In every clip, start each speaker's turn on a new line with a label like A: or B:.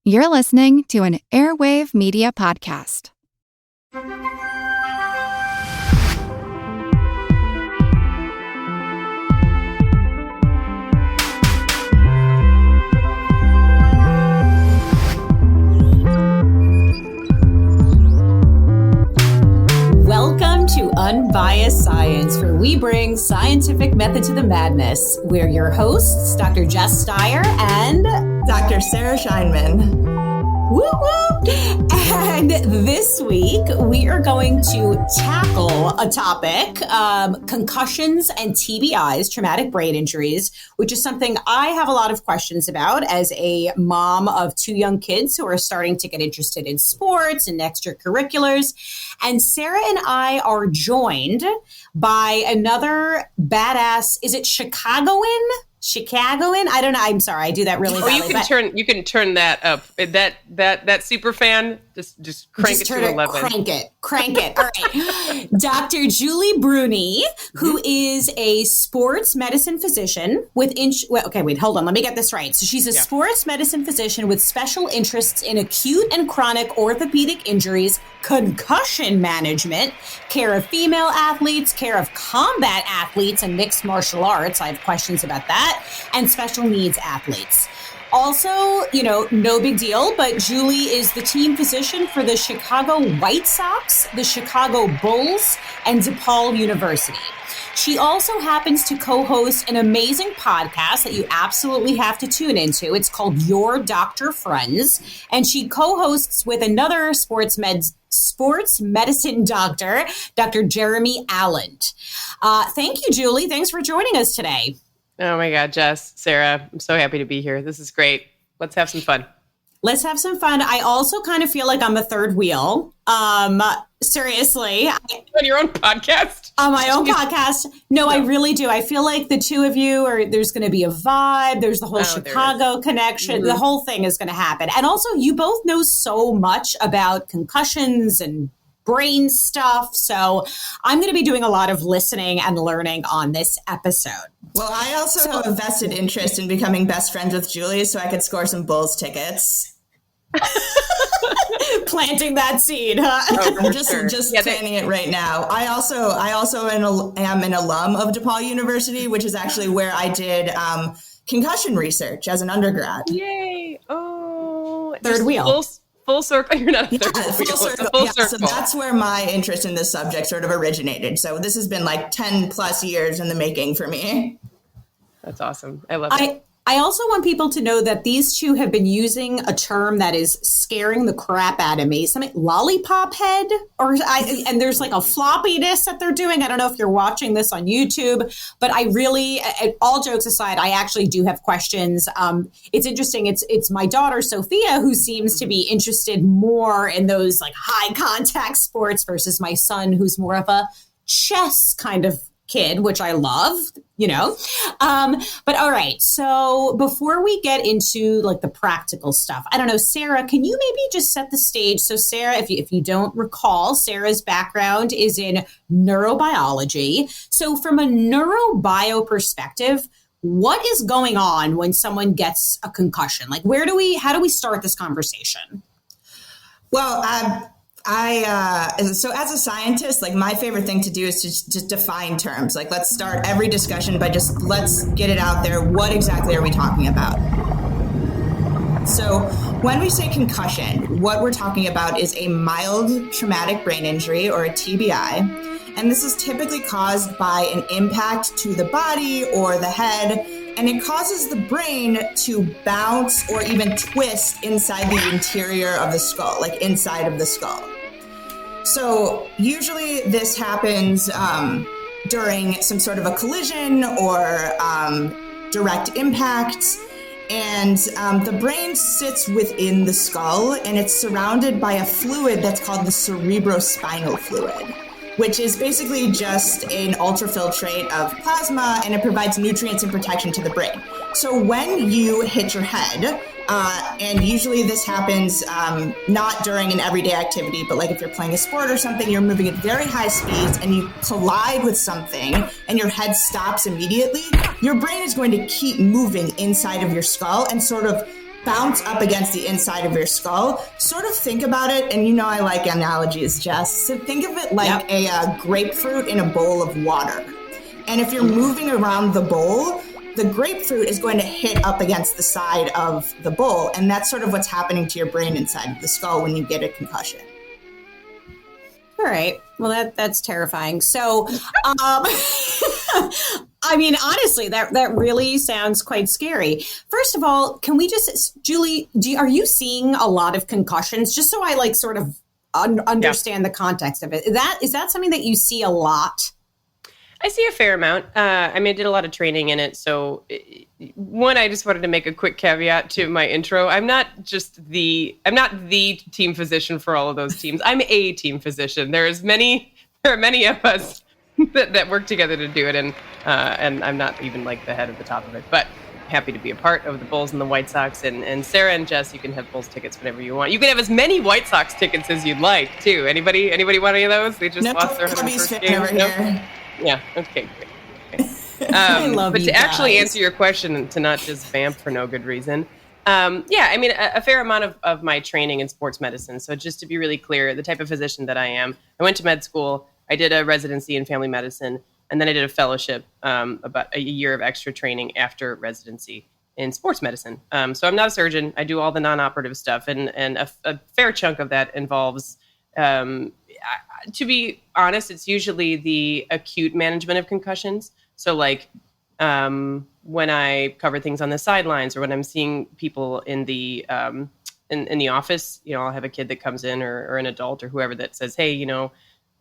A: You're listening to an Airwave Media Podcast.
B: Welcome to Unbiased Science, where we bring scientific method to the madness. We're your hosts, Dr. Jess Steier and
C: Dr. Sarah Scheinman.
B: Woo woo! And this week, we are going to tackle a topic, concussions and TBIs, traumatic brain injuries, which is something I have a lot of questions about as a mom of two young kids who are starting to get interested in sports and extracurriculars. And Sarah and I are joined by another badass, is it Chicagoan? I don't know. I'm sorry. I do that really badly.
D: You can turn that up. That super fan, just crank it to 11.
B: Crank it. All right. Dr. Julie Bruene, who is a sports medicine physician with hold on. Let me get this right. So she's a sports medicine physician with special interests in acute and chronic orthopedic injuries, concussion management, care of female athletes, care of combat athletes, and mixed martial arts. I have questions about that. And special needs athletes. Also, no big deal, but Julie is the team physician for the Chicago White Sox, the Chicago Bulls, and DePaul University. She also happens to co-host an amazing podcast that you absolutely have to tune into. It's called Your Doctor Friends, and she co-hosts with another sports medicine doctor, Dr. Jeremy Allen. Thank you, Julie. Thanks for joining us today.
D: Oh my God, Jess, Sarah, I'm so happy to be here. This is great. Let's have some fun.
B: I also kind of feel like I'm a third wheel. Seriously.
D: On your own podcast?
B: On my own podcast. No, I really do. I feel like the two of you there's going to be a vibe. There's the whole Chicago connection. Mm-hmm. The whole thing is going to happen. And also, you both know so much about concussions and brain stuff. So I'm going to be doing a lot of listening and learning on this episode.
C: Well, I also have a vested interest in becoming best friends with Julie so I could score some Bulls tickets.
B: Planting that seed, huh?
C: Oh, I'm just planning it right now. I also am an alum of DePaul University, which is actually where I did concussion research as an undergrad.
D: Yay! Oh,
B: third wheel.
D: Full circle. You're not a third wheel.
C: Full circle. So that's where my interest in this subject sort of originated. So this has been like 10 plus years in the making for me.
D: That's awesome. I love it.
B: I also want people to know that these two have been using a term that is scaring the crap out of me. Something lollipop head, and there's like a floppiness that they're doing. I don't know if you're watching this on YouTube, but I really, all jokes aside, I actually do have questions. It's interesting. It's my daughter, Sophia, who seems to be interested more in those like high contact sports versus my son, who's more of a chess kind of kid, which I love, but all right. So before we get into like the practical stuff, I don't know, Sarah, can you maybe just set the stage? So Sarah, if you don't recall, Sarah's background is in neurobiology. So from a neurobio perspective, what is going on when someone gets a concussion? Like how do we start this conversation?
C: Well, so as a scientist, like my favorite thing to do is to just define terms. Like let's start every discussion by let's get it out there. What exactly are we talking about? So when we say concussion, what we're talking about is a mild traumatic brain injury or a TBI. And this is typically caused by an impact to the body or the head. And it causes the brain to bounce or even twist inside the interior of the skull, like inside of the skull. So usually this happens during some sort of a collision or direct impact. And the brain sits within the skull and it's surrounded by a fluid that's called the cerebrospinal fluid, which is basically just an ultrafiltrate of plasma, and it provides nutrients and protection to the brain. So when you hit your head, and usually this happens not during an everyday activity, but like if you're playing a sport or something, you're moving at very high speeds and you collide with something and your head stops immediately, your brain is going to keep moving inside of your skull and sort of bounce up against the inside of your skull. Sort of think about it, and you know I like analogies, Jess. So think of it like a grapefruit in a bowl of water. And if you're moving around the bowl, the grapefruit is going to hit up against the side of the bowl, and that's sort of what's happening to your brain inside of the skull when you get a concussion.
B: All right. Well, that's terrifying. So, I mean, honestly, that really sounds quite scary. First of all, can we just, Julie, are you seeing a lot of concussions? Just so I like sort of understand the context of it. Is that something that you see a lot?
D: I see a fair amount. I did a lot of training in it. So one, I just wanted to make a quick caveat to my intro. I'm not the team physician for all of those teams. I'm a team physician. There are many of us that work together to do it. And I'm not even like the head at the top of it, but happy to be a part of the Bulls and the White Sox. And Sarah and Jess, you can have Bulls tickets whenever you want. You can have as many White Sox tickets as you'd like too. Anybody want any of those? They just lost their 101st game.
C: Over here.
D: Yeah. Okay. Great. Okay.
B: I love
D: but
B: you
D: to
B: guys.
D: actually answer your question and to not just vamp for no good reason. A fair amount of my training in sports medicine. So just to be really clear, the type of physician that I am, I went to med school. I did a residency in family medicine, and then I did a fellowship, about a year of extra training after residency in sports medicine. So I'm not a surgeon. I do all the non-operative stuff, and a fair chunk of that involves. To be honest, it's usually the acute management of concussions. So like when I cover things on the sidelines or when I'm seeing people in the in the office, I'll have a kid that comes in or an adult or whoever that says, hey,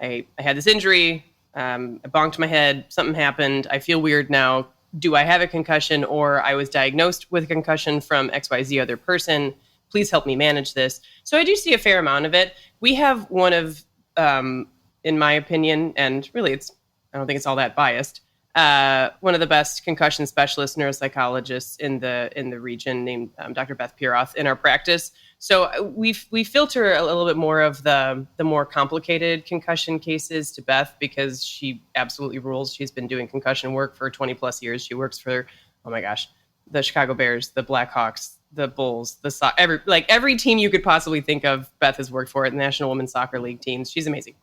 D: I had this injury, I bonked my head, something happened, I feel weird now. Do I have a concussion, or I was diagnosed with a concussion from XYZ other person? Please help me manage this. So I do see a fair amount of it. We have one of, in my opinion, and really I don't think it's all that biased, one of the best concussion specialist neuropsychologists in the region named Dr. Beth Piroth in our practice. So we filter a little bit more of the more complicated concussion cases to Beth because she absolutely rules. She's been doing concussion work for 20 plus years. She works for, oh my gosh, the Chicago Bears, the Blackhawks, the Bulls, every team you could possibly think of, Beth has worked for it, the National Women's Soccer League teams. She's amazing.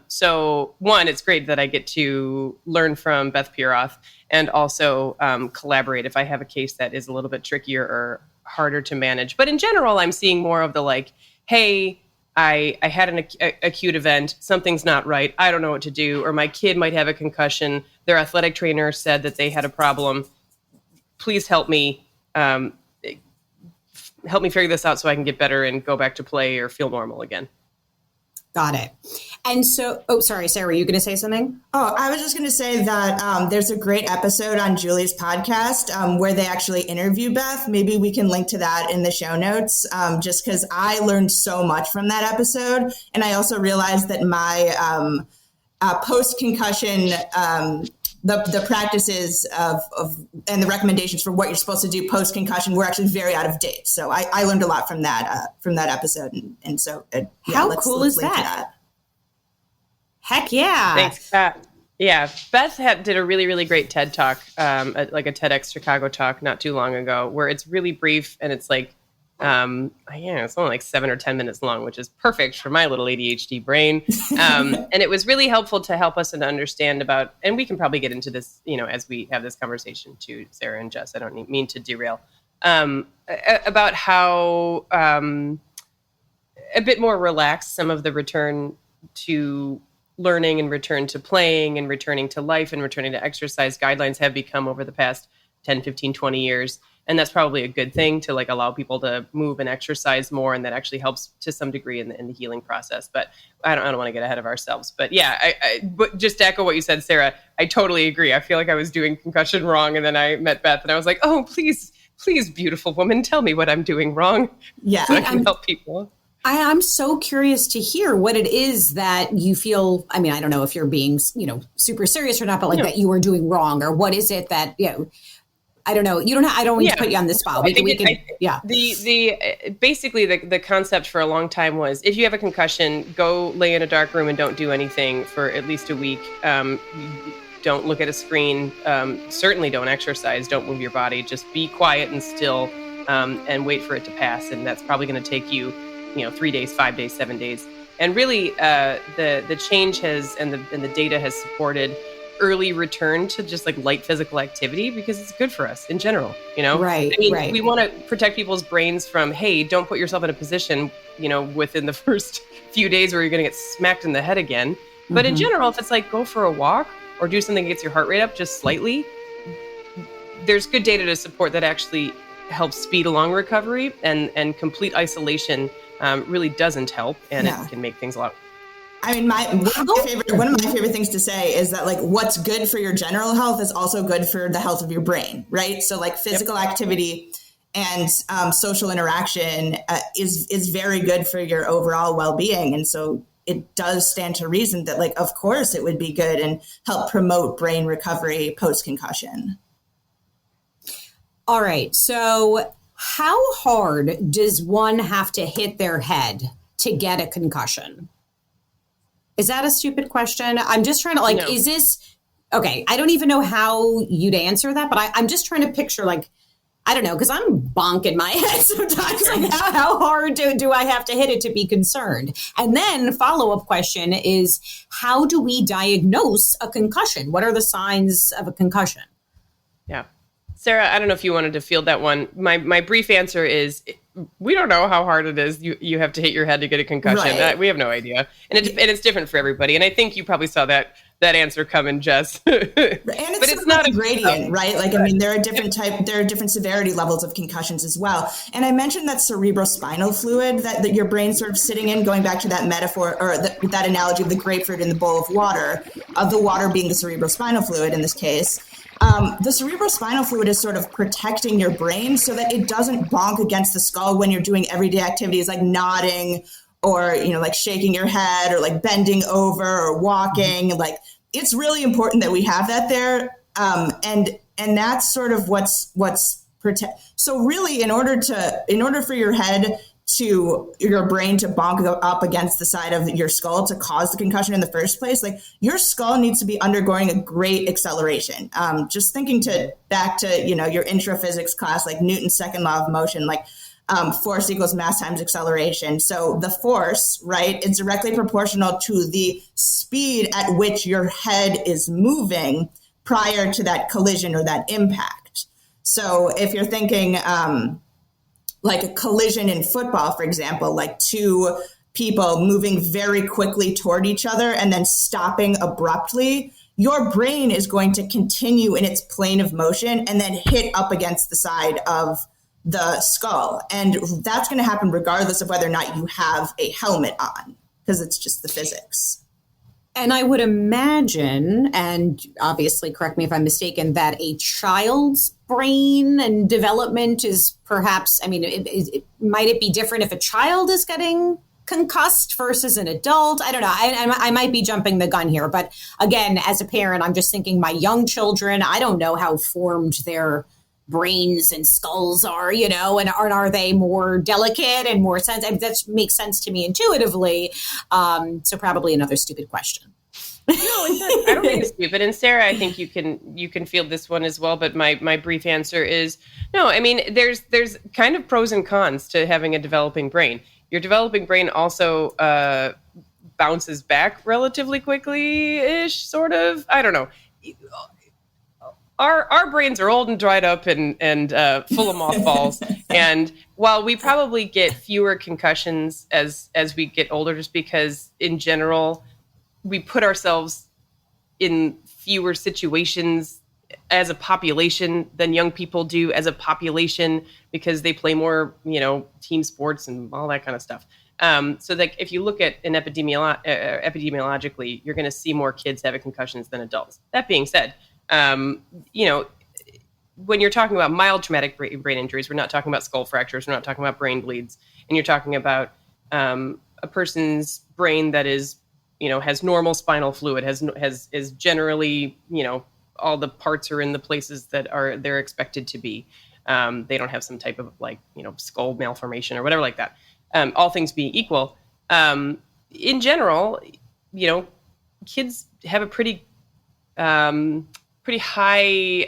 D: So one, it's great that I get to learn from Beth Piroth and also collaborate if I have a case that is a little bit trickier or harder to manage. But in general, I'm seeing more of the hey, I had an acute event, something's not right, I don't know what to do, or my kid might have a concussion, their athletic trainer said that they had a problem, please help me. Help me figure this out so I can get better and go back to play or feel normal again.
B: Got it. And so, sorry, Sarah, were you going to say something?
C: Oh, I was just going to say that there's a great episode on Julie's podcast where they actually interview Beth. Maybe we can link to that in the show notes, just because I learned so much from that episode. And I also realized that my post-concussion the practices of and the recommendations for what you're supposed to do post concussion were actually very out of date. So I learned a lot from that episode, and so
B: how cool is that? Heck yeah!
D: Thanks, Pat. Yeah, Beth did a really, really great TED talk, like a TEDx Chicago talk not too long ago, where it's really brief and it's like, it's only like 7 or 10 minutes long, which is perfect for my little ADHD brain. And it was really helpful to help us to understand about, and we can probably get into this, as we have this conversation too, Sarah and Jess, I don't mean to derail, about how a bit more relaxed some of the return to learning and return to playing and returning to life and returning to exercise guidelines have become over the past 10, 15, 20 years. And that's probably a good thing to allow people to move and exercise more. And that actually helps to some degree in the healing process. But I don't want to get ahead of ourselves. But yeah, but just to echo what you said, Sarah, I totally agree. I feel like I was doing concussion wrong. And then I met Beth and I was like, oh, please, beautiful woman, tell me what I'm doing wrong.
C: Yeah.
D: So I can help people.
B: I'm so curious to hear what it is that you feel, I don't know if you're being, super serious or not, but that you are doing wrong, or what is it that, I don't know. I don't want to put you on the spot.
D: Basically the concept for a long time was if you have a concussion, go lay in a dark room and don't do anything for at least a week. Don't look at a screen. Certainly don't exercise. Don't move your body. Just be quiet and still and wait for it to pass. And that's probably going to take you, 3 days, 5 days, 7 days. And really, the change has, and the data has supported early return to just like light physical activity because it's good for us in general,
B: Right. Right.
D: We want to protect people's brains from, hey, don't put yourself in a position, within the first few days where you're going to get smacked in the head again. But in general, if it's like go for a walk or do something that gets your heart rate up just slightly, there's good data to support that actually helps speed along recovery, and complete isolation really doesn't help, and it can make things a lot.
C: I mean, one of my favorite things to say is that like what's good for your general health is also good for the health of your brain, right? So like physical activity and social interaction is very good for your overall well-being, and so it does stand to reason that like of course it would be good and help promote brain recovery post-concussion.
B: All right. So how hard does one have to hit their head to get a concussion? Is that a stupid question? I'm just trying to
D: No.
B: is this, okay, I don't even know how you'd answer that, but I'm just trying to picture I don't know, because I'm bonking my head sometimes. Like how hard do I have to hit it to be concerned? And then follow-up question is, how do we diagnose a concussion? What are the signs of a concussion?
D: Yeah. Sarah, I don't know if you wanted to field that one. My brief answer is we don't know how hard it is. You have to hit your head to get a concussion.
C: Right.
D: We have no idea. And it's different for everybody. And I think you probably saw that answer coming, Jess.
C: And it's not a gradient, right? Like, I mean, there are different severity levels of concussions as well. And I mentioned that cerebrospinal fluid that your brain's sort of sitting in, going back to that metaphor or that analogy of the grapefruit in the bowl of water, of the water being the cerebrospinal fluid in this case. The cerebrospinal fluid is sort of protecting your brain so that it doesn't bonk against the skull when you're doing everyday activities like nodding or, like shaking your head or like bending over or walking. Like it's really important that we have that there. And that's sort of what's protect. So really in order for your brain to bonk up against the side of your skull to cause the concussion in the first place, like your skull needs to be undergoing a great acceleration. Just thinking back to, your intro physics class, like Newton's second law of motion, like force equals mass times acceleration. So the force, right, is directly proportional to the speed at which your head is moving prior to that collision or that impact. So if you're thinking, like a collision in football, for example, like two people moving very quickly toward each other and then stopping abruptly, your brain is going to continue in its plane of motion and then hit up against the side of the skull. And that's going to happen regardless of whether or not you have a helmet on, because it's just the physics.
B: And I would imagine, and obviously correct me if I'm mistaken, that a child's brain and development is perhaps, might it be different if a child is getting concussed versus an adult? I don't know. I might be jumping the gun here. But again, as a parent, I'm just thinking my young children, I don't know how formed their brains and skulls are, and are they more delicate and more sensitive? That makes sense to me intuitively. So probably another stupid question.
D: No, I don't think it's stupid. And Sarah, I think you can field this one as well. But my brief answer is no. I mean, there's kind of pros and cons to having a developing brain. Your developing brain also bounces back relatively quickly-ish, sort of. I don't know. Our brains are old and dried up and full of mothballs. And while we probably get fewer concussions as we get older, just because in general we put ourselves in fewer situations as a population than young people do as a population, because they play more, team sports and all that kind of stuff. So like if you look at an epidemiologically, you're going to see more kids having concussions than adults. That being said, when you're talking about mild traumatic brain injuries, we're not talking about skull fractures, we're not talking about brain bleeds, and you're talking about a person's brain that is, has normal spinal fluid, is generally, all the parts are in the places that they're expected to be. They don't have some type of skull malformation or whatever like that. All things being equal, in general, kids have a pretty high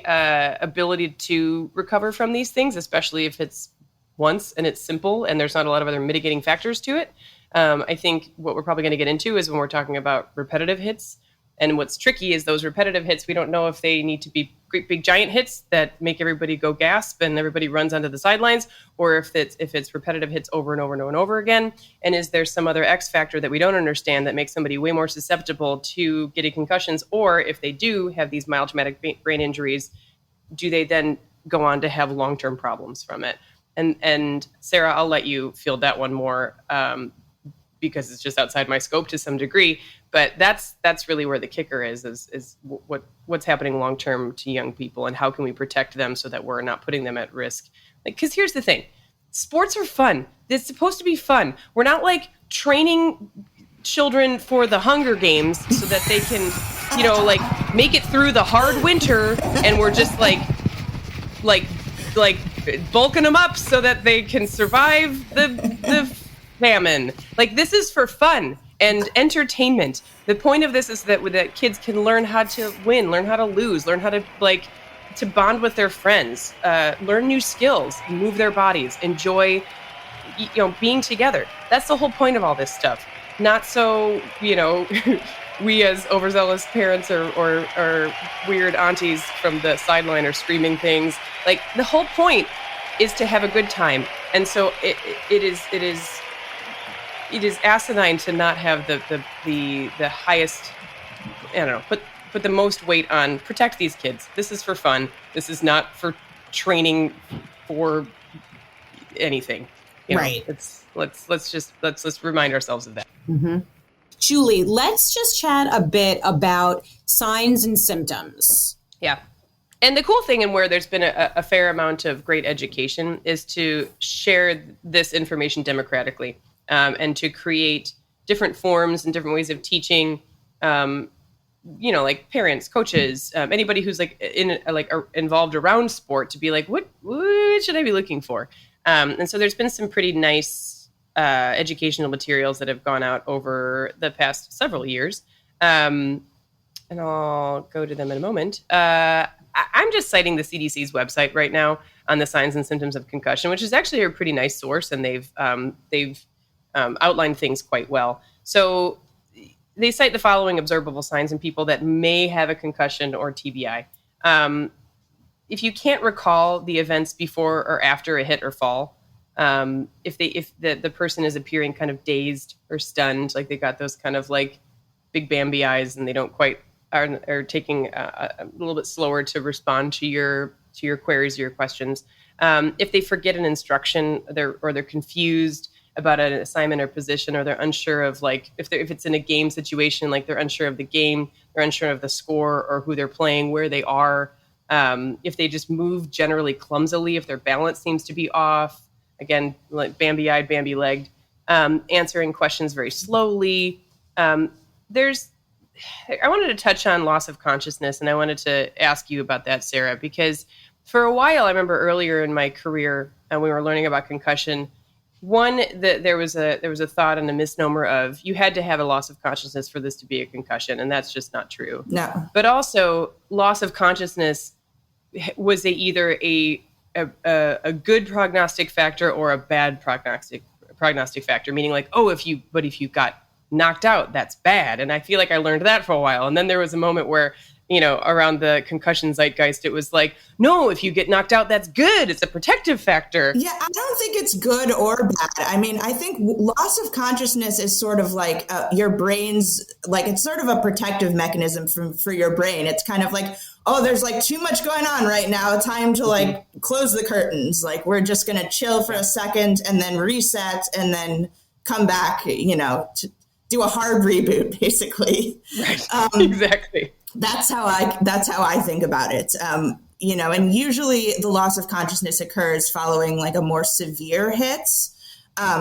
D: ability to recover from these things, especially if it's once and it's simple and there's not a lot of other mitigating factors to it. I think what we're probably going to get into is when we're talking about repetitive hits. And what's tricky is those repetitive hits, we don't know if they need to be great big giant hits that make everybody go gasp and everybody runs onto the sidelines, or if it's repetitive hits over and over and over and over again. And is there some other X factor that we don't understand that makes somebody way more susceptible to getting concussions? Or if they do have these mild traumatic brain injuries, do they then go on to have long-term problems from it? And Sarah, I'll let you field that one more because it's just outside my scope to some degree. But that's really where the kicker is what's happening long-term to young people and how can we protect them so that we're not putting them at risk. Because here's the thing, sports are fun. It's supposed to be fun. We're not like training children for the Hunger Games so that they can, make it through the hard winter and we're just like bulking them up so that they can survive the famine. Like, this is for fun and entertainment. The point of this is that kids can learn how to win, learn how to lose, learn how to to bond with their friends, learn new skills, move their bodies, enjoy, being together. That's the whole point of all this stuff. Not so, we as overzealous parents or weird aunties from the sideline are screaming things. Like, the whole point is to have a good time. And so it is asinine to not have the highest, put the most weight on protect these kids. This is for fun. This is not for training for anything.
B: Right.
D: Let's remind ourselves of that.
B: Mm-hmm. Julie, let's just chat a bit about signs and symptoms.
D: Yeah. And the cool thing, and where there's been a fair amount of great education, is to share this information democratically. And to create different forms and different ways of teaching, like parents, coaches, anybody who's involved around sport to be like, what should I be looking for? And so there's been some pretty nice educational materials that have gone out over the past several years. And I'll go to them in a moment. I'm just citing the CDC's website right now on the signs and symptoms of concussion, which is actually a pretty nice source, and they've outlined things quite well. So they cite the following observable signs in people that may have a concussion or TBI. If you can't recall the events before or after a hit or fall, if the person is appearing kind of dazed or stunned, like they got those kind of like big Bambi eyes and they don't quite are taking a little bit slower to respond to your queries, your questions. If they forget an instruction, they're confused about an assignment or position, or they're unsure of if it's in a game situation, like they're unsure of the game, they're unsure of the score or who they're playing, where they are. If they just move generally clumsily, if their balance seems to be off, again, like Bambi-eyed, Bambi-legged, answering questions very slowly. I wanted to touch on loss of consciousness, and I wanted to ask you about that, Sarah, because for a while, I remember earlier in my career, we were learning about concussion. One, there was a thought and a misnomer of you had to have a loss of consciousness for this to be a concussion, and that's just not true. No. But also, loss of consciousness was either a good prognostic factor or a bad prognostic factor, meaning like, if you got knocked out, that's bad. And I feel like I learned that for a while. And then there was a moment where, around the concussion zeitgeist, it was like, no, if you get knocked out, that's good. It's a protective factor.
C: Yeah, I don't think it's good or bad. I mean, I think loss of consciousness is sort of like your brain's, like, it's sort of a protective mechanism for your brain. It's kind of like, there's like too much going on right now. Time to like close the curtains. Like, we're just going to chill for a second and then reset and then come back, to do a hard reboot, basically.
D: Right. Exactly.
C: That's how I think about it. And usually the loss of consciousness occurs following like a more severe hits.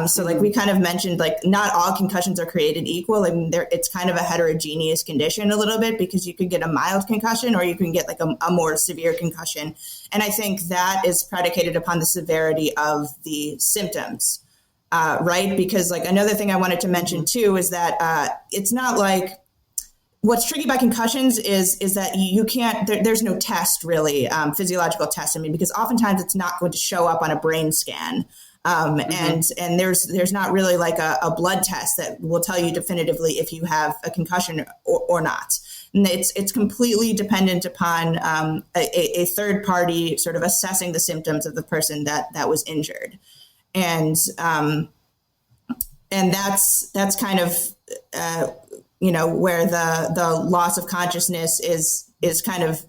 C: So like we kind of mentioned, like not all concussions are created equal. I mean, it's kind of a heterogeneous condition a little bit, because you could get a mild concussion or you can get like a more severe concussion. And I think that is predicated upon the severity of the symptoms. Right? Because like another thing I wanted to mention too is that it's not like what's tricky about concussions is that you can't, there's no test really, physiological test. I mean, because oftentimes it's not going to show up on a brain scan. And there's not really like a blood test that will tell you definitively if you have a concussion or not. And it's completely dependent upon a third party sort of assessing the symptoms of the person that was injured. And that's kind of, where the loss of consciousness is kind of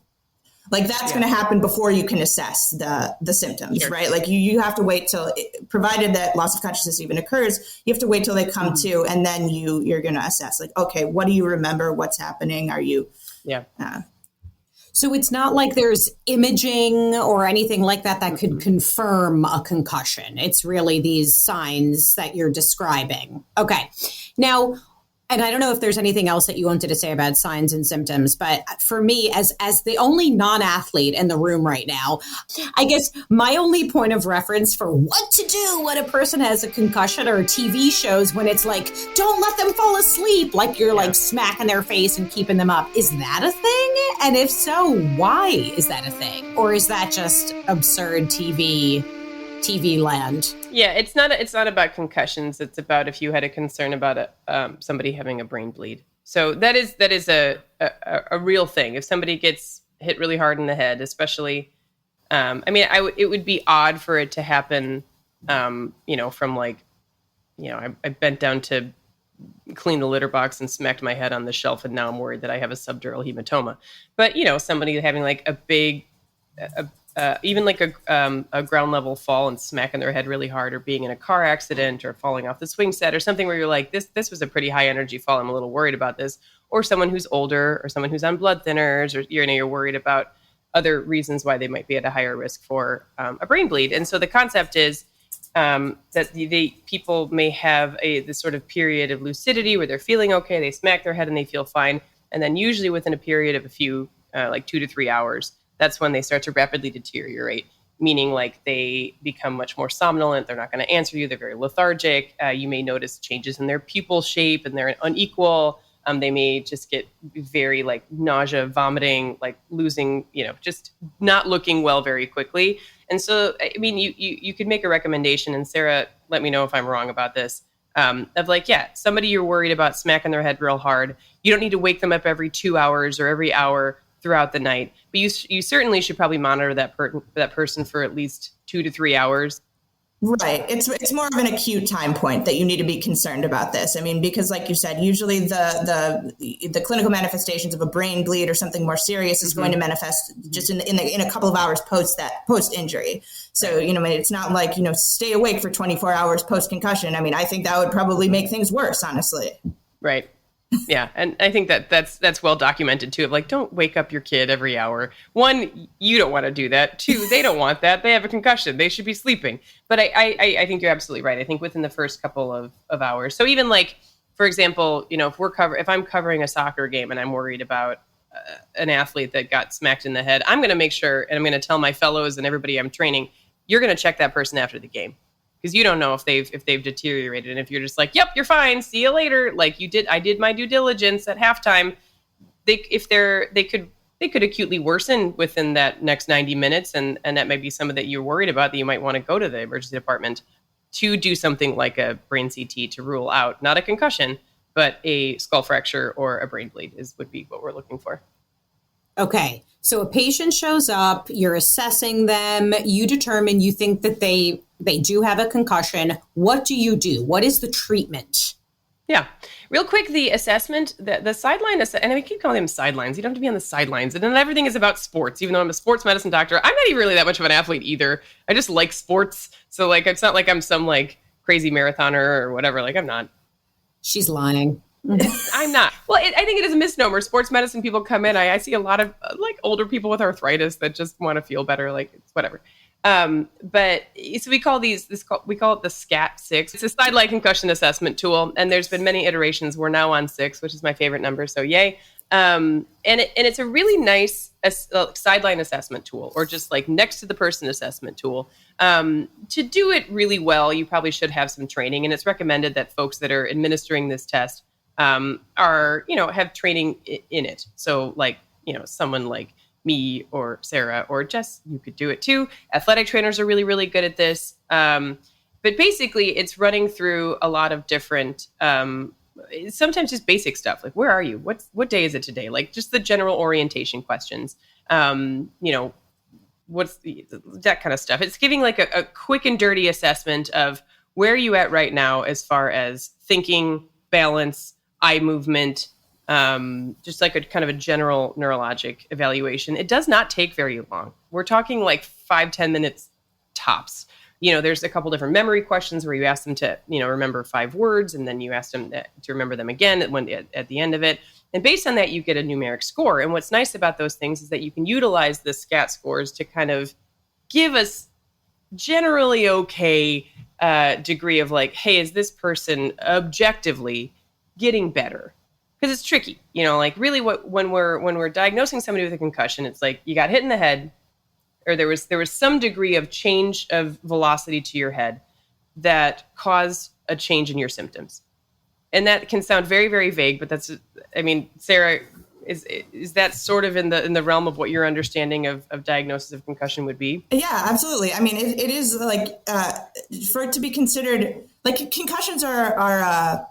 C: like, that's going to happen before you can assess the symptoms, sure. Right? Like you have to wait till, provided that loss of consciousness even occurs, you have to wait till they come to, and then you're going to assess like, okay, what do you remember? What's happening? Are you? Yeah.
B: So it's not like there's imaging or anything like that could confirm a concussion. It's really these signs that you're describing. Okay. Now, and I don't know if there's anything else that you wanted to say about signs and symptoms, but for me, as the only non-athlete in the room right now, I guess my only point of reference for what to do when a person has a concussion are TV shows when it's like, don't let them fall asleep, like you're like smacking their face and keeping them up. Is that a thing? And if so, why is that a thing? Or is that just absurd TV land?
D: Yeah, it's not about concussions. It's about if you had a concern about somebody having a brain bleed. So that is a real thing. If somebody gets hit really hard in the head, especially, it would be odd for it to happen, from like, I bent down to clean the litter box and smacked my head on the shelf, and now I'm worried that I have a subdural hematoma. But somebody having like a big even like a ground level fall and smacking their head really hard, or being in a car accident or falling off the swing set or something where you're like, this was a pretty high energy fall. I'm a little worried about this. Or someone who's older, or someone who's on blood thinners, or you're worried about other reasons why they might be at a higher risk for a brain bleed. And so the concept is that the people may have this sort of period of lucidity where they're feeling okay, they smack their head and they feel fine. And then usually within a period of a few, like 2 to 3 hours, that's when they start to rapidly deteriorate, meaning like they become much more somnolent. They're not going to answer you. They're very lethargic. You may notice changes in their pupil shape, and they're unequal. They may just get very like nausea, vomiting, like losing, just not looking well very quickly. And so, I mean, you could make a recommendation, and Sarah, let me know if I'm wrong about this, of like, somebody you're worried about smacking their head real hard. You don't need to wake them up every 2 hours or every hour throughout the night, but you certainly should probably monitor that person for at least 2 to 3 hours.
C: Right. It's more of an acute time point that you need to be concerned about this. I mean, because like you said, usually the clinical manifestations of a brain bleed or something more serious is going to manifest just in a couple of hours post injury. So, it's not like, stay awake for 24 hours post concussion. I mean, I think that would probably make things worse, honestly.
D: Right. Yeah. And I think that's well documented too, of like, don't wake up your kid every hour. 1, you don't want to do that. 2, they don't want that. They have a concussion. They should be sleeping. But I think you're absolutely right. I think within the first couple of hours. So even like, for example, if I'm covering a soccer game and I'm worried about an athlete that got smacked in the head, I'm going to make sure, and I'm going to tell my fellows and everybody I'm training, you're going to check that person after the game. Because you don't know if they've deteriorated. And if you're just like, yep, you're fine, see you later, like I did my due diligence at halftime, they could acutely worsen within that next 90 minutes. And that might be something that you're worried about, that you might want to go to the emergency department to do something like a brain CT to rule out not a concussion, but a skull fracture or a brain bleed would be what we're looking for.
B: Okay. So a patient shows up, you're assessing them, you determine you think that they do have a concussion. What do you do? What is the treatment?
D: Yeah. Real quick, the assessment, the sideline, and I keep calling them sidelines. You don't have to be on the sidelines. And then everything is about sports, even though I'm a sports medicine doctor. I'm not even really that much of an athlete either. I just like sports. So like, it's not like I'm some like crazy marathoner or whatever. Like I'm not.
B: She's lying.
D: I'm not. Well, I think it is a misnomer. Sports medicine people come in. I see a lot of like older people with arthritis that just want to feel better. Like it's whatever. But so we call we call it the SCAT-6. It's a sideline concussion assessment tool. And there's been many iterations. We're now on 6, which is my favorite number. So yay. And it's a really nice sideline assessment tool, or just like next to the person assessment tool. To do it really well, you probably should have some training. And it's recommended that folks that are administering this test are, have training in it. So like, someone like me or Sarah or Jess, you could do it too. Athletic trainers are really, really good at this. But basically it's running through a lot of different, sometimes just basic stuff. Like, where are you? What day is it today? Like just the general orientation questions. What's that kind of stuff. It's giving like a quick and dirty assessment of where are you at right now as far as thinking, balance, eye movement, just like a kind of a general neurologic evaluation. It does not take very long. We're talking like 5-10 minutes tops. There's a couple different memory questions where you ask them to, remember 5 words, and then you ask them to remember them again at the end of it. And based on that, you get a numeric score. And what's nice about those things is that you can utilize the SCAT scores to kind of give us generally okay degree of like, hey, is this person objectively getting better? Because it's tricky, like really when we're diagnosing somebody with a concussion, it's like you got hit in the head, or there was some degree of change of velocity to your head that caused a change in your symptoms. And that can sound very, very vague, but Sarah, is that sort of in the realm of what your understanding of diagnosis of concussion would be?
C: Yeah, absolutely. I mean, it is like for it to be considered, like concussions are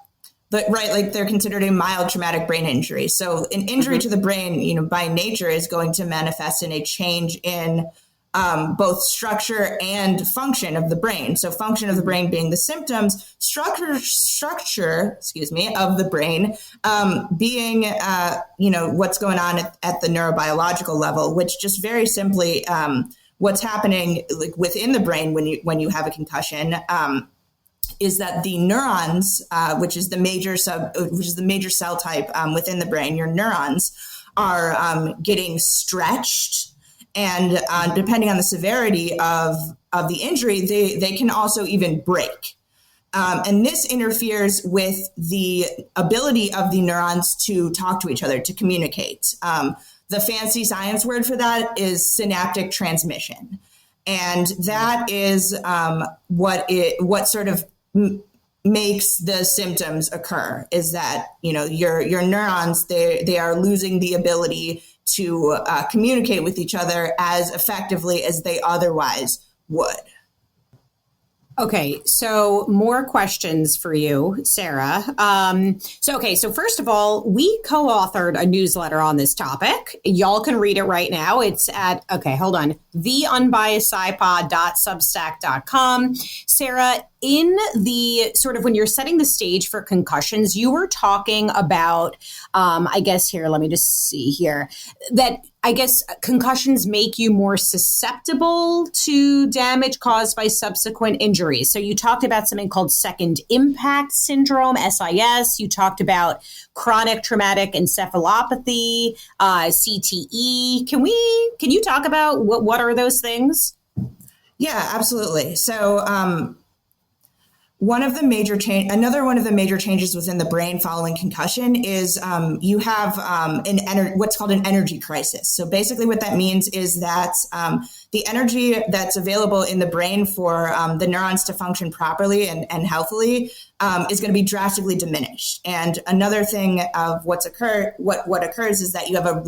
C: like they're considered a mild traumatic brain injury. So an injury to the brain, by nature is going to manifest in a change in both structure and function of the brain. So function of the brain being the symptoms, structure, of the brain being, what's going on at the neurobiological level, which just very simply, what's happening like within the brain when you have a concussion, is that the neurons, which is the major cell type within the brain, your neurons are getting stretched. And depending on the severity of the injury, they can also even break. And this interferes with the ability of the neurons to talk to each other, to communicate. The fancy science word for that is synaptic transmission. And that is what sort of makes the symptoms occur, is that, your neurons, they are losing the ability to communicate with each other as effectively as they otherwise would.
B: Okay, so more questions for you, Sarah. So first of all, we co-authored a newsletter on this topic. Y'all can read it right now. It's at, theunbiasedpod.substack.com. Sarah, in the sort of when you're setting the stage for concussions, you were talking about, let me just see here, that I guess concussions make you more susceptible to damage caused by subsequent injuries. So you talked about something called second impact syndrome, SIS. You talked about chronic traumatic encephalopathy, CTE. Can you talk about what are those things?
C: Yeah, absolutely. So, another one of the major changes within the brain following concussion is you have what's called an energy crisis. So basically what that means is that the energy that's available in the brain for the neurons to function properly and healthily is going to be drastically diminished. And another thing of what occurs is that you have a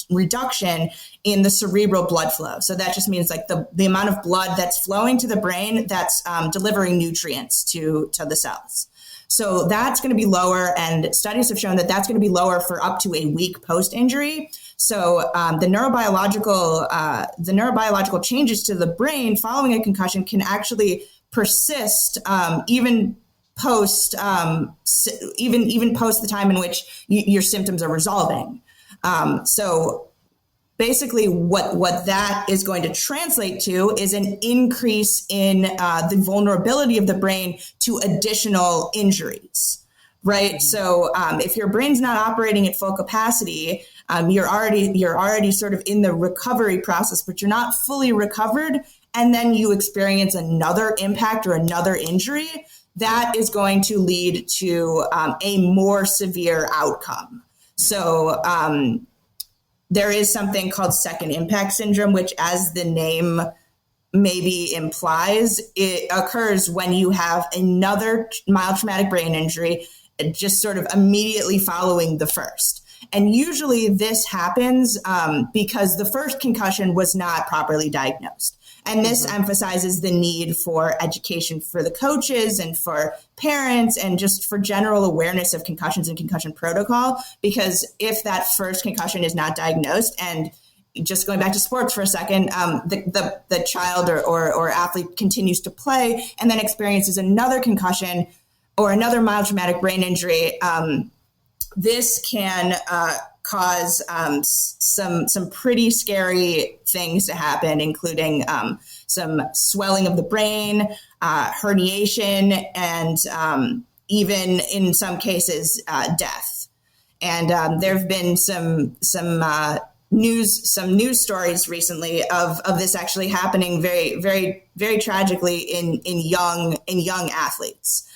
C: reduction in the cerebral blood flow. So that just means like the amount of blood that's flowing to the brain that's delivering nutrients to the cells. So that's going to be lower, and studies have shown that that's going to be lower for up to a week post-injury. So the neurobiological changes to the brain following a concussion can actually persist even post the time in which your symptoms are resolving. So basically what that is going to translate to is an increase in the vulnerability of the brain to additional injuries, right? So if your brain's not operating at full capacity, you're already sort of in the recovery process, but you're not fully recovered, and then you experience another impact or another injury, that is going to lead to a more severe outcome. So there is something called second impact syndrome, which, as the name maybe implies, it occurs when you have another mild traumatic brain injury, just sort of immediately following the first. And usually this happens because the first concussion was not properly diagnosed. And this emphasizes the need for education for the coaches and for parents and just for general awareness of concussions and concussion protocol. Because if that first concussion is not diagnosed, and just going back to sports for a second, the child or athlete continues to play and then experiences another concussion or another mild traumatic brain injury, this can cause some pretty scary things to happen, including some swelling of the brain, herniation, and even in some cases death. And there have been some news stories recently of this actually happening very, very, very tragically in young athletes.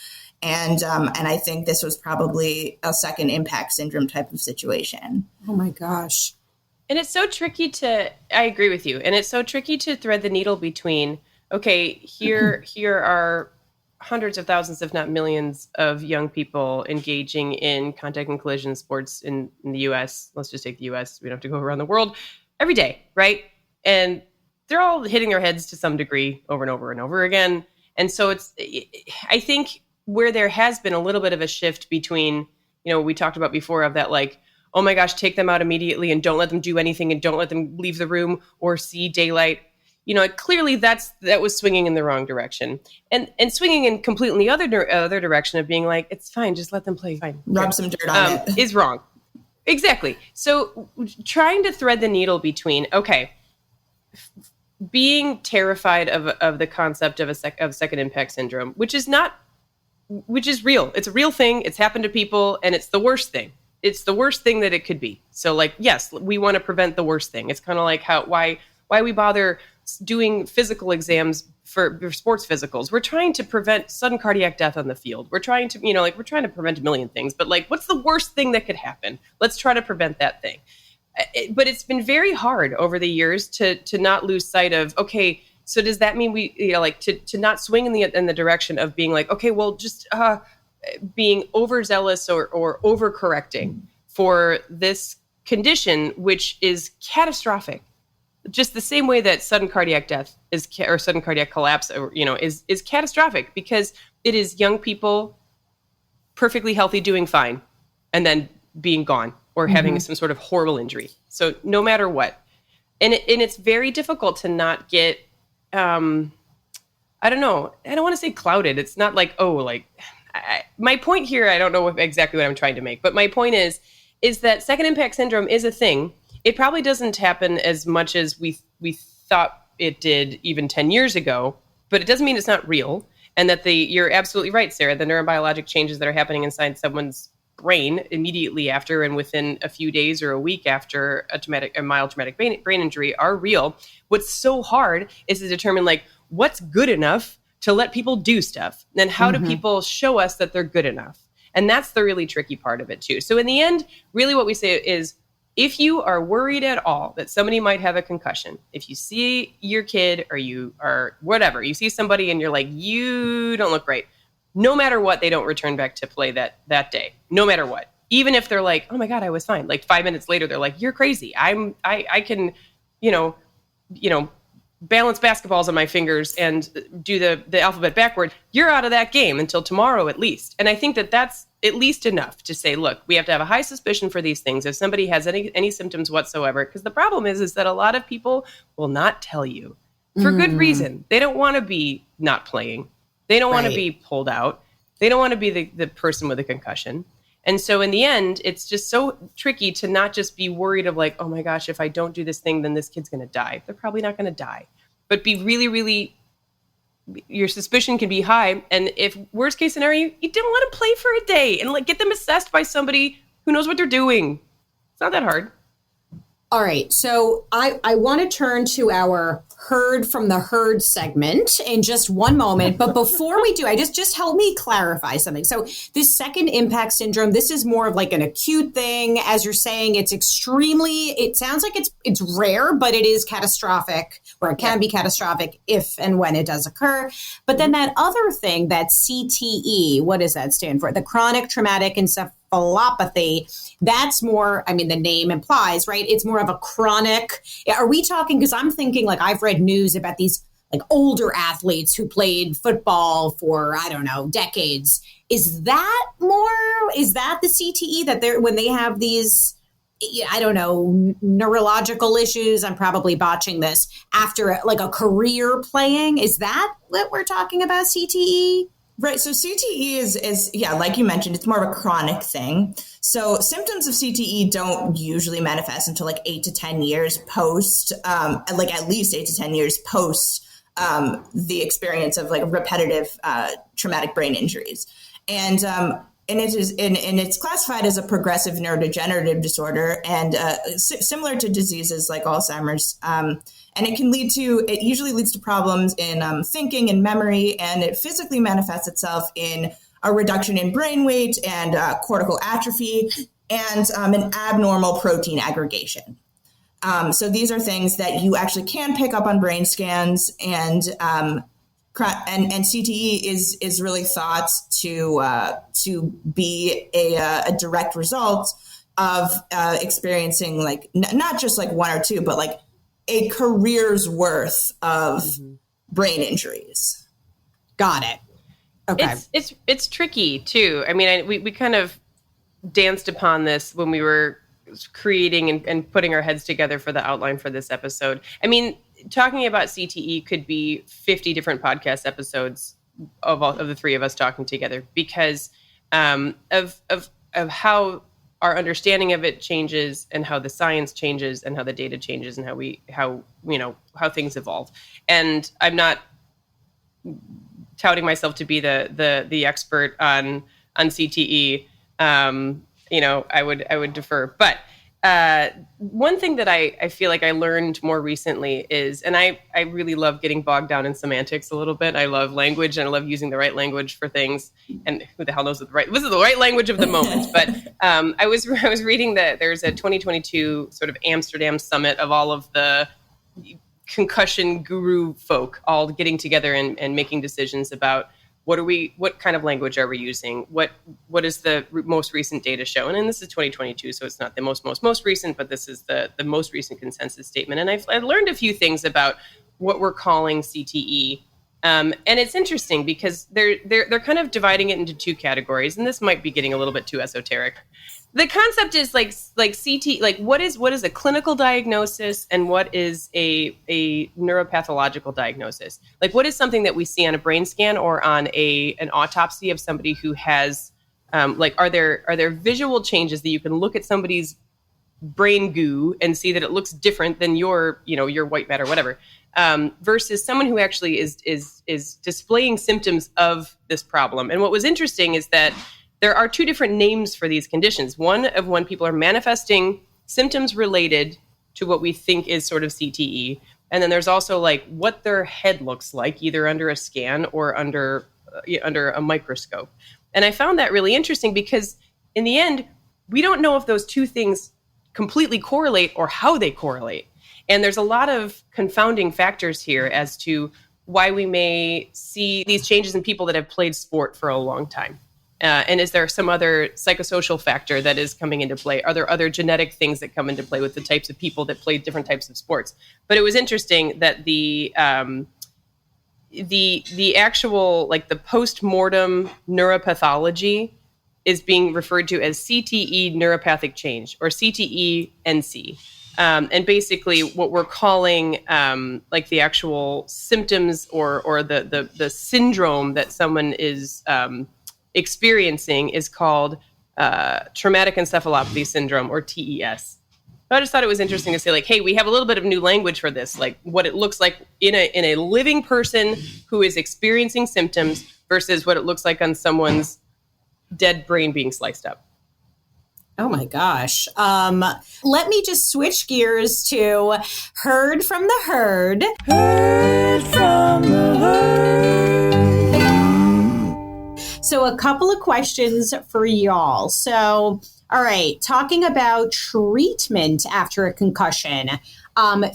C: And I think this was probably a second impact syndrome type of situation.
B: Oh my gosh.
D: And it's so tricky I agree with you. And it's so tricky to thread the needle between, okay, here are hundreds of thousands, if not millions of young people engaging in contact and collision sports in the US. Let's just take the US. We don't have to go around the world every day, right? And they're all hitting their heads to some degree over and over and over again. And so I think where there has been a little bit of a shift between, we talked about before of that, like, oh my gosh, take them out immediately and don't let them do anything and don't let them leave the room or see daylight. Clearly that was swinging in the wrong direction, and swinging in completely the other direction of being like, it's fine, just let them play, fine,
C: rub some dirt on it,
D: is wrong. Exactly. So trying to thread the needle between, okay, being terrified of the concept of second impact syndrome, which is real. It's a real thing. It's happened to people, and it's the worst thing. It's the worst thing that it could be. So, like, yes, we want to prevent the worst thing. It's kind of like why we bother doing physical exams for sports physicals. We're trying to prevent sudden cardiac death on the field. We're trying to, we're trying to prevent a million things. But, like, what's the worst thing that could happen? Let's try to prevent that thing. But it's been very hard over the years to not lose sight of, okay, so does that mean we, to not swing in the direction of being like, okay, well, just being overzealous or overcorrecting for this condition, which is catastrophic, just the same way that sudden cardiac death or sudden cardiac collapse, is catastrophic, because it is young people perfectly healthy, doing fine, and then being gone or having some sort of horrible injury. So no matter what, and it's very difficult to not get. I don't know. I don't want to say clouded. It's not like, my point here, I don't know exactly what I'm trying to make, but my point is that second impact syndrome is a thing. It probably doesn't happen as much as we thought it did even 10 years ago, but it doesn't mean it's not real. And that you're absolutely right, Sarah, the neurobiologic changes that are happening inside someone's brain immediately after and within a few days or a week after a mild traumatic brain injury are real. What's so hard is to determine, like, what's good enough to let people do stuff, and how do people show us that they're good enough? And that's the really tricky part of it too. So in the end, really what we say is, if you are worried at all that somebody might have a concussion, if you see your kid or you are whatever, you see somebody and you're like, you don't look great, no matter what, they don't return back to play that day, no matter what. Even if they're like, oh my God, I was fine. Like 5 minutes later, they're like, you're crazy. I can, balance basketballs on my fingers and do the alphabet backward. You're out of that game until tomorrow at least. And I think that that's at least enough to say, look, we have to have a high suspicion for these things if somebody has any symptoms whatsoever. Because the problem is that a lot of people will not tell you for good reason. They don't want to be not playing. They don't want to be pulled out. They don't want to be the person with a concussion. And so in the end, it's just so tricky to not just be worried of like, oh my gosh, if I don't do this thing, then this kid's going to die. They're probably not going to die. But be really, really, your suspicion can be high. And if worst case scenario, you didn't let them play for a day and like get them assessed by somebody who knows what they're doing. It's not that hard.
B: All right. So I want to turn to our heard from the herd segment in just one moment. But before we do, just help me clarify something. So this second impact syndrome, this is more of like an acute thing. As you're saying, it sounds like it's rare, but it is catastrophic, or it can be catastrophic if and when it does occur. But then that other thing, that CTE, what does that stand for? The Chronic Traumatic Encephalopathy. That's more, I mean, the name implies, right? It's more of a chronic. Are we talking, because I'm thinking, like, I've read news about these like older athletes who played football for, I don't know, decades. Is that the CTE that when they have these, I don't know, neurological issues? I'm probably botching this, after like a career playing. Is that what we're talking about, CTE?
C: Right. So CTE is, like you mentioned, it's more of a chronic thing. So symptoms of CTE don't usually manifest until like 8 to 10 years post, like at least 8 to 10 years post the experience of like repetitive traumatic brain injuries. And it's classified as a progressive neurodegenerative disorder, and similar to diseases like Alzheimer's. And it usually leads to problems in thinking and memory, and it physically manifests itself in a reduction in brain weight and cortical atrophy and an abnormal protein aggregation. So these are things that you actually can pick up on brain scans, and CTE is really thought to be a direct result of experiencing like not just like one or two, but like a career's worth of brain injuries.
B: Got it. Okay.
D: It's tricky too. I mean, we kind of danced upon this when we were creating and putting our heads together for the outline for this episode. I mean, talking about CTE could be 50 different podcast episodes of the three of us talking together, because of how our understanding of it changes, and how the science changes, and how the data changes, and how things evolve. And I'm not touting myself to be the expert on CTE. I would defer. But one thing that I feel like I learned more recently is, and I really love getting bogged down in semantics a little bit. I love language, and I love using the right language for things. And who the hell knows this is the right language of the moment. But I was reading that there's a 2022 sort of Amsterdam summit of all of the concussion guru folk all getting together and making decisions about what kind of language are we using? What is the most recent data show? And this is 2022, so it's not the most recent, but this is the most recent consensus statement. And I've learned a few things about what we're calling CTE. And it's interesting because they're kind of dividing it into two categories, and this might be getting a little bit too esoteric. The concept is like CT, like what is a clinical diagnosis and what is a neuropathological diagnosis? Like what is something that we see on a brain scan or on an autopsy of somebody who has, are there visual changes that you can look at somebody's brain goo and see that it looks different than your white matter, whatever, versus someone who actually is displaying symptoms of this problem. And what was interesting is that there are two different names for these conditions. One of when people are manifesting symptoms related to what we think is sort of CTE. And then there's also like what their head looks like, either under a scan or under a microscope. And I found that really interesting because in the end, we don't know if those two things completely correlate or how they correlate. And there's a lot of confounding factors here as to why we may see these changes in people that have played sport for a long time. And is there some other psychosocial factor that is coming into play? Are there other genetic things that come into play with the types of people that play different types of sports? But it was interesting that the actual, like the post-mortem neuropathology is being referred to as CTE neuropathic change, or CTE-NC. And basically what we're calling like the actual symptoms or the syndrome that someone is experiencing is called traumatic encephalopathy syndrome, or TES. So I just thought it was interesting to say, like, hey, we have a little bit of new language for this, like what it looks like in a living person who is experiencing symptoms versus what it looks like on someone's dead brain being sliced up.
B: Oh my gosh. Let me just switch gears to heard from the herd. Heard from the herd. So a couple of questions for y'all. So, all right, talking about treatment after a concussion.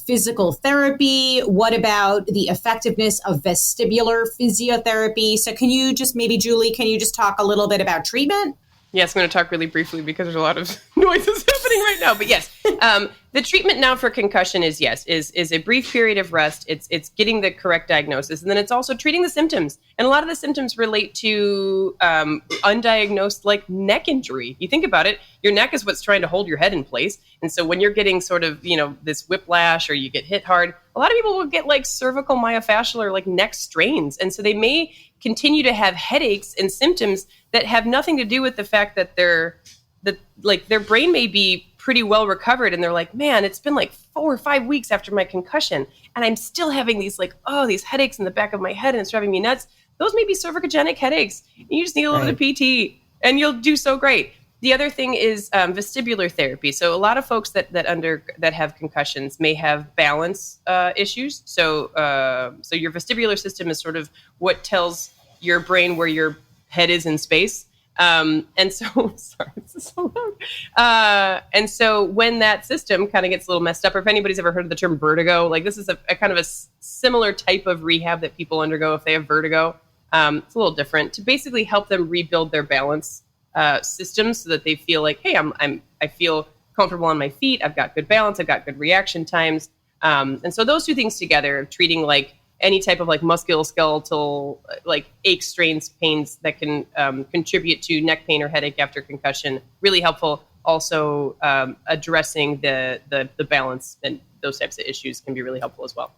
B: Physical therapy. What about the effectiveness of vestibular physiotherapy? So can you just maybe, Julie, can you just talk a little bit about treatment?
D: Yes, I'm going to talk really briefly because there's a lot of noises happening right now. But yes, the treatment now for concussion is a brief period of rest. It's getting the correct diagnosis, and then it's also treating the symptoms. And a lot of the symptoms relate to undiagnosed, like neck injury. You think about it, your neck is what's trying to hold your head in place. And so when you're getting sort of, this whiplash or you get hit hard, a lot of people will get like cervical myofascial or like neck strains. And so they may continue to have headaches and symptoms that have nothing to do with the fact that their brain may be pretty well recovered. And they're like, man, it's been like 4 or 5 weeks after my concussion, and I'm still having these these headaches in the back of my head, and it's driving me nuts. Those may be cervicogenic headaches. You just need a little bit of PT and you'll do so great. The other thing is vestibular therapy. So a lot of folks that have concussions may have balance issues. So your vestibular system is sort of what tells your brain where your head is in space. And so, sorry, this is so loud. And so when that system kind of gets a little messed up, or if anybody's ever heard of the term vertigo, like this is a kind of a similar type of rehab that people undergo if they have vertigo. It's a little different, to basically help them rebuild their balance systems so that they feel like, hey, I feel comfortable on my feet. I've got good balance. I've got good reaction times. And so those two things together, treating like any type of like musculoskeletal like aches, strains, pains that can contribute to neck pain or headache after concussion, really helpful. Also addressing the balance and those types of issues can be really helpful as well.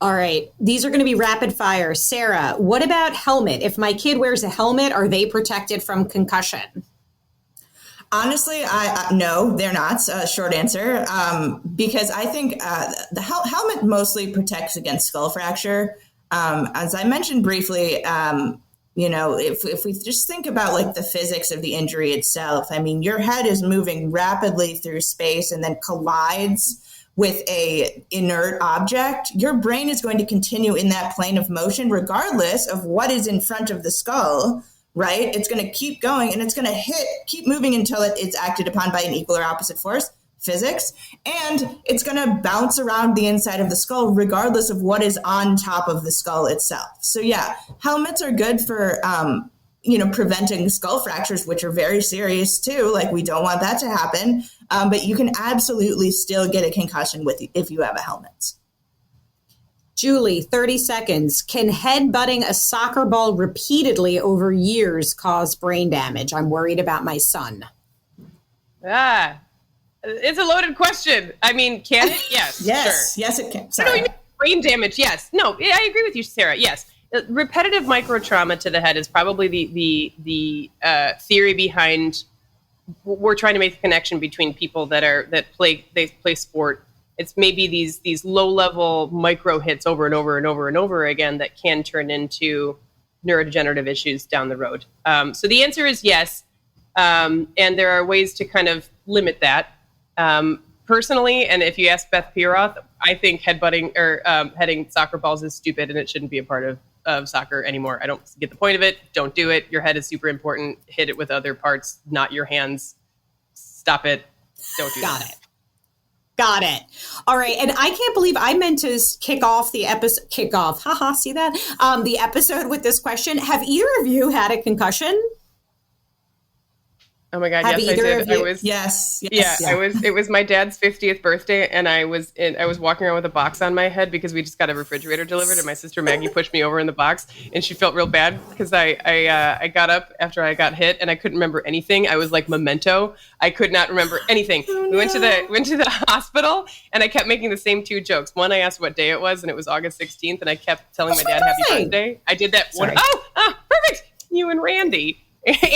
B: All right. These are going to be rapid fire. Sarah, what about helmet? If my kid wears a helmet, are they protected from concussion?
C: Honestly, no, they're not. Short answer, because I think the helmet mostly protects against skull fracture. As I mentioned briefly, if we just think about like the physics of the injury itself, I mean, your head is moving rapidly through space and then collides with a inert object. Your brain is going to continue in that plane of motion regardless of what is in front of the skull. Right? It's going to keep going, and it's going to keep moving until it's acted upon by an equal or opposite force, physics, and it's going to bounce around the inside of the skull regardless of what is on top of the skull itself. So yeah, helmets are good for, preventing skull fractures, which are very serious too. Like we don't want that to happen, but you can absolutely still get a concussion if you have a helmet.
B: Julie, 30 seconds. Can headbutting a soccer ball repeatedly over years cause brain damage? I'm worried about my son.
D: It's a loaded question. I mean, can it? Yes.
C: Yes.
D: Sure.
C: Yes, it can.
D: Sorry. No, you mean brain damage. Yes. No, I agree with you, Sarah. Yes. Repetitive microtrauma to the head is probably the theory behind. We're trying to make a connection between people that play sport. It's maybe these low-level micro hits over and over and over and over again that can turn into neurodegenerative issues down the road. So the answer is yes, and there are ways to kind of limit that. Personally, and if you ask Beth Pieroth, I think headbutting or heading soccer balls is stupid and it shouldn't be a part of soccer anymore. I don't get the point of it. Don't do it. Your head is super important. Hit it with other parts, not your hands. Stop it. Don't do that.
B: Got it. All right. And I can't believe I meant to kick off the episode. Haha, see that? The episode with this question. Have either of you had a concussion?
D: Oh my God. Yes, I did.
C: Yes.
D: Yeah. It was my dad's 50th birthday, and I was walking around with a box on my head because we just got a refrigerator delivered, and my sister Maggie pushed me over in the box, and she felt real bad because I got up after I got hit and I couldn't remember anything. I was like Memento. I could not remember anything. Oh, we went to the hospital, and I kept making the same two jokes. One, I asked what day it was, and it was August 16th, and I kept telling my dad happy birthday. I did that one. Oh, perfect. You and Randy.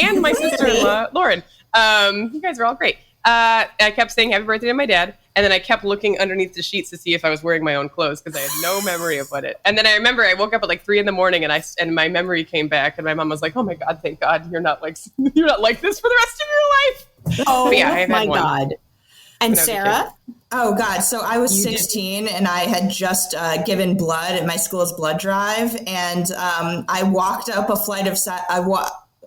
D: And my sister-in-law, Lauren. You guys are all great. I kept saying happy birthday to my dad, and then I kept looking underneath the sheets to see if I was wearing my own clothes because I had no memory of what it. And then I remember I woke up at like 3 a.m. and my memory came back, and my mom was like, "Oh my God, thank God you're not like this for the rest of your life."
B: Oh
D: yeah, I've
B: my
D: had one.
B: God. And Sarah?
C: Oh God. So I was 16 and I had just given blood at my school's blood drive. And I walked up a flight of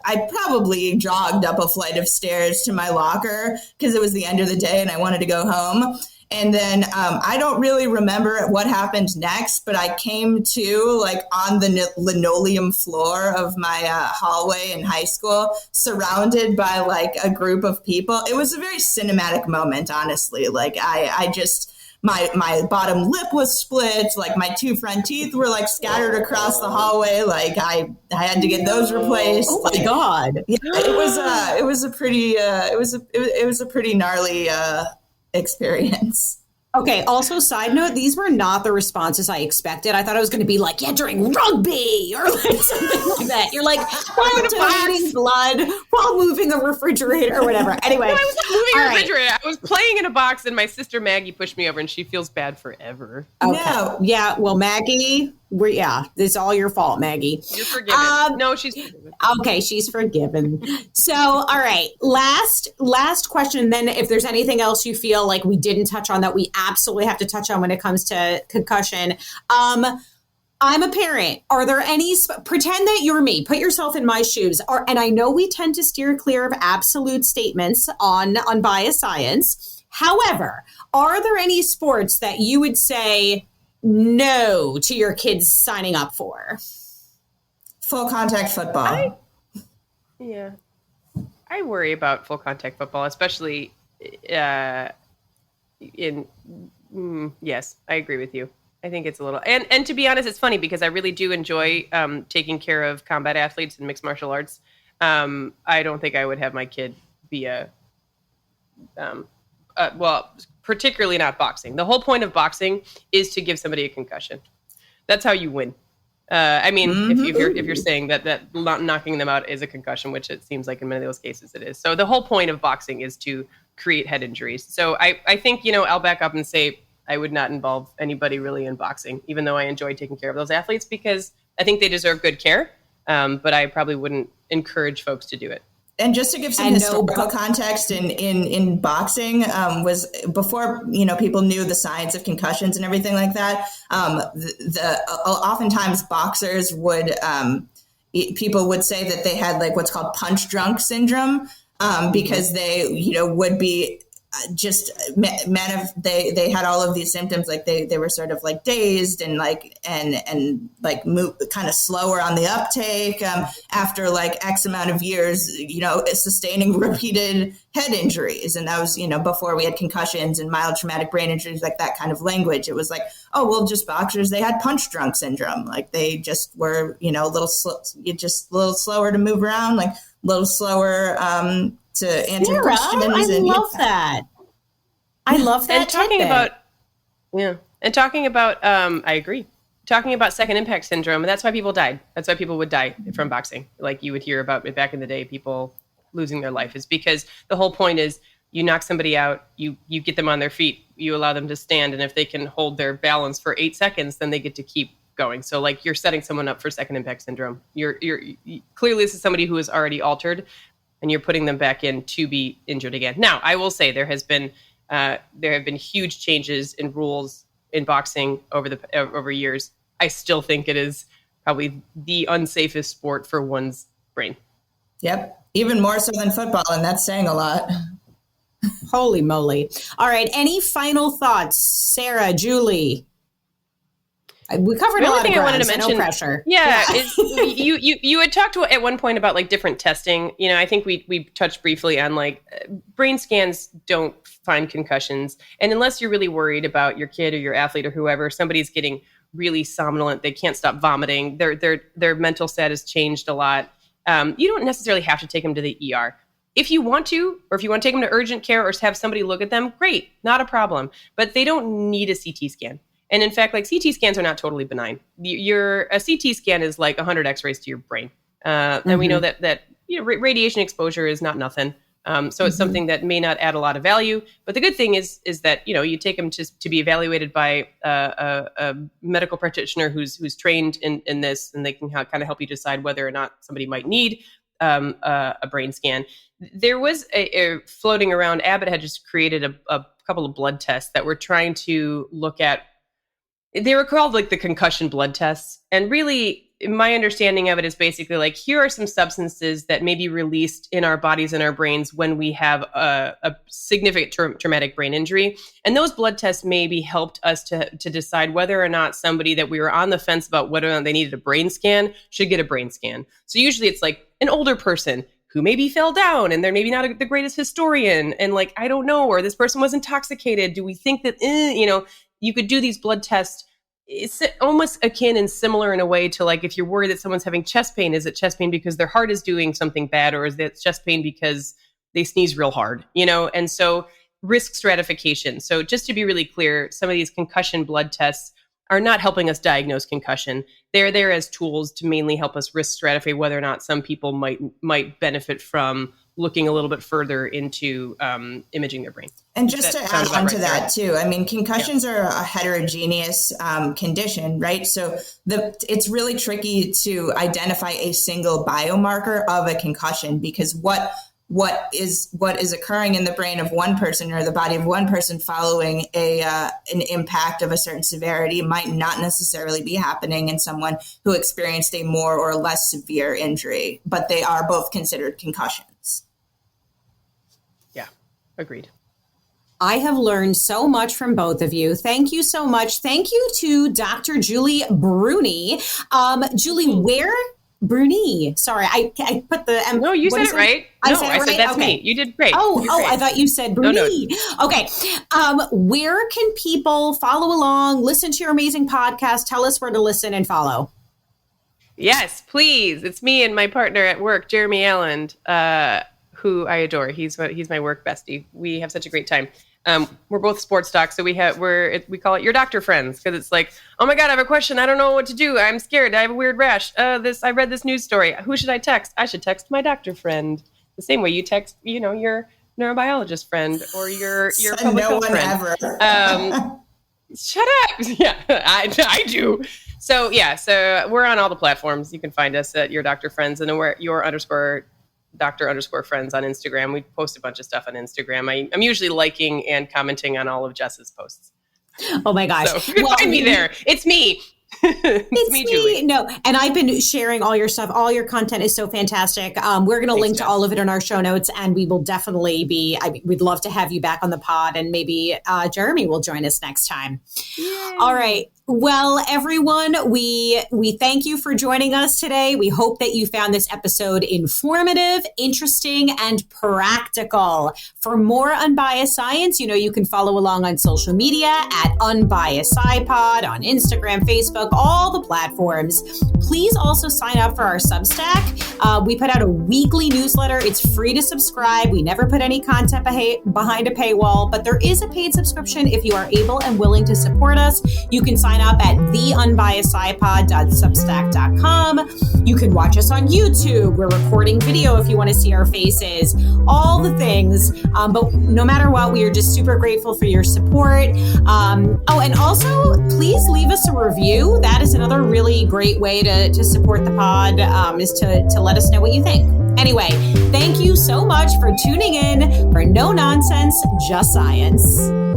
C: I probably jogged up a flight of stairs to my locker because it was the end of the day and I wanted to go home. And then I don't really remember what happened next, but I came to like on the linoleum floor of my hallway in high school, surrounded by like a group of people. It was a very cinematic moment, honestly. Like I just, my bottom lip was split. Like my 2 front teeth were like scattered across the hallway. Like I had to get those replaced.
B: Oh my God.
C: Yeah, it was a pretty gnarly experience.
B: Okay. Also, side note, these were not the responses I expected. I thought I was going to be like, yeah, during rugby or like something like that. You're like, while donating blood, while moving a refrigerator or whatever. Anyway.
D: No, I was not moving a refrigerator. I was playing in a box and my sister Maggie pushed me over and she feels bad forever.
B: Okay.
C: No.
B: Yeah. Well, Maggie, it's all your fault, Maggie.
D: You're forgiven. No, she's forgiven.
B: Okay, she's forgiven. So, all right, last question. Then if there's anything else you feel like we didn't touch on that we absolutely have to touch on when it comes to concussion. I'm a parent. Are there any, pretend that you're me, put yourself in my shoes. And I know we tend to steer clear of absolute statements on unbiased science. However, are there any sports that you would say no to your kids signing up for?
C: Full contact football.
D: I worry about full contact football, especially yes, I agree with you. I think it's a little, and to be honest, it's funny because I really do enjoy taking care of combat athletes and mixed martial arts. I don't think I would have my kid be particularly not boxing. The whole point of boxing is to give somebody a concussion. That's how you win. If you're saying that knocking them out is a concussion, which it seems like in many of those cases it is. So the whole point of boxing is to create head injuries. So I think, I'll back up and say I would not involve anybody really in boxing, even though I enjoy taking care of those athletes because I think they deserve good care. But I probably wouldn't encourage folks to do it.
C: And just to give some historical context in boxing, was before, people knew the science of concussions and everything like that. Oftentimes boxers would, people would say that they had like what's called punch drunk syndrome, because they, would be they had all of these symptoms, like they were sort of like dazed and like move kind of slower on the uptake after like X amount of years, sustaining repeated head injuries. And that was, before we had concussions and mild traumatic brain injuries, like that kind of language. It was like, oh, well, just boxers, they had punch drunk syndrome. Like they just were, a little slower to move around, like a little slower to answer questions.
B: I love that. I love that.
D: And talking about, I agree. Talking about second impact syndrome, that's why people died. That's why people would die from boxing. Like you would hear about it back in the day, people losing their life is because the whole point is you knock somebody out, you get them on their feet, you allow them to stand. And if they can hold their balance for 8 seconds, then they get to keep going. So like you're setting someone up for second impact syndrome. You're clearly this is somebody who is already altered, and you're putting them back in to be injured again. Now, I will say there have been huge changes in rules in boxing over years. I still think it is probably the unsafest sport for one's brain.
C: Yep, even more so than football, and that's saying a lot.
B: Holy moly. All right, any final thoughts? Sarah, Julie? We covered a lot of ground, so no pressure.
D: Yeah. You had talked at one point about like different testing. I think we touched briefly on like brain scans don't find concussions. And unless you're really worried about your kid or your athlete or whoever, somebody's getting really somnolent, they can't stop vomiting, their mental status changed a lot. You don't necessarily have to take them to the ER. If you want to, or if you want to take them to urgent care or have somebody look at them, great, not a problem. But they don't need a CT scan. And in fact, like CT scans are not totally benign. A CT scan is like 100 X-rays to your brain. And we know that radiation exposure is not nothing. So it's something that may not add a lot of value. But the good thing is that, you take them to be evaluated by a medical practitioner who's trained in this, and they can kind of help you decide whether or not somebody might need a brain scan. There was a floating around. Abbott had just created a couple of blood tests that were trying to look at. They were called like the concussion blood tests, and really, my understanding of it is basically like, here are some substances that may be released in our bodies and our brains when we have a significant traumatic brain injury. And those blood tests maybe helped us to decide whether or not somebody that we were on the fence about whether or not they needed a brain scan should get a brain scan. So usually it's like an older person who maybe fell down and they're maybe not the greatest historian. And like, I don't know, or this person was intoxicated. Do we think that, you could do these blood tests? It's almost akin and similar in a way to like, if you're worried that someone's having chest pain, is it chest pain because their heart is doing something bad, or is it chest pain because they sneeze real hard, And so risk stratification. So just to be really clear, some of these concussion blood tests are not helping us diagnose concussion. They're there as tools to mainly help us risk stratify whether or not some people might benefit from looking a little bit further into imaging their brain.
C: And just to add on to that too, I mean, concussions are a heterogeneous condition, right? So it's really tricky to identify a single biomarker of a concussion, because what is occurring in the brain of one person or the body of one person following an impact of a certain severity might not necessarily be happening in someone who experienced a more or less severe injury, but they are both considered concussions.
D: Yeah, agreed.
B: I have learned so much from both of you. Thank you so much. Thank you to Dr. Julie Bruene. Julie, Bruene. Sorry, I put the...
D: No, you said it right. I said that's
B: okay.
D: me. You did great.
B: Oh, I thought you said Bruene. No. Okay. Where can people follow along, listen to your amazing podcast? Tell us where to listen and follow.
D: Yes, please. It's me and my partner at work, Jeremy Allen, who I adore. He's my work bestie. We have such a great time. We're both sports docs, so we call it Your Doctor Friends, because it's like, oh my God, I have a question. I don't know what to do. I'm scared. I have a weird rash. I read this news story. Who should I text? I should text my doctor friend. The same way you text, your neurobiologist friend or your public health friend. Ever. Shut up. Yeah, I do. So we're on all the platforms. You can find us at Your Doctor Friends, and then we're _Doctor_friends on Instagram. We post a bunch of stuff on Instagram. I'm usually liking and commenting on all of Jess's posts.
B: Oh my gosh.
D: So you can find me there. It's me. It's me, Julie.
B: No, and I've been sharing all your stuff. All your content is so fantastic. We're going to link to all of it in our show notes, and we will definitely we'd love to have you back on the pod, and maybe Jeremy will join us next time. Yay. All right. Well, everyone, we thank you for joining us today. We hope that you found this episode informative, interesting, and practical. For more Unbiased Science, you can follow along on social media at Unbiased SciPod on Instagram, Facebook, all the platforms. Please also sign up for our Substack. We put out a weekly newsletter. It's free to subscribe. We never put any content behind a paywall, but there is a paid subscription if you are able and willing to support us. You can sign up at theunbiasedscipod.substack.com. You can watch us on YouTube. We're recording video if you want to see our faces, all the things. But no matter what, we are just super grateful for your support. And also please leave us a review. That is another really great way to support the pod, is to let us know what you think. Anyway, thank you so much for tuning in for No Nonsense, Just Science.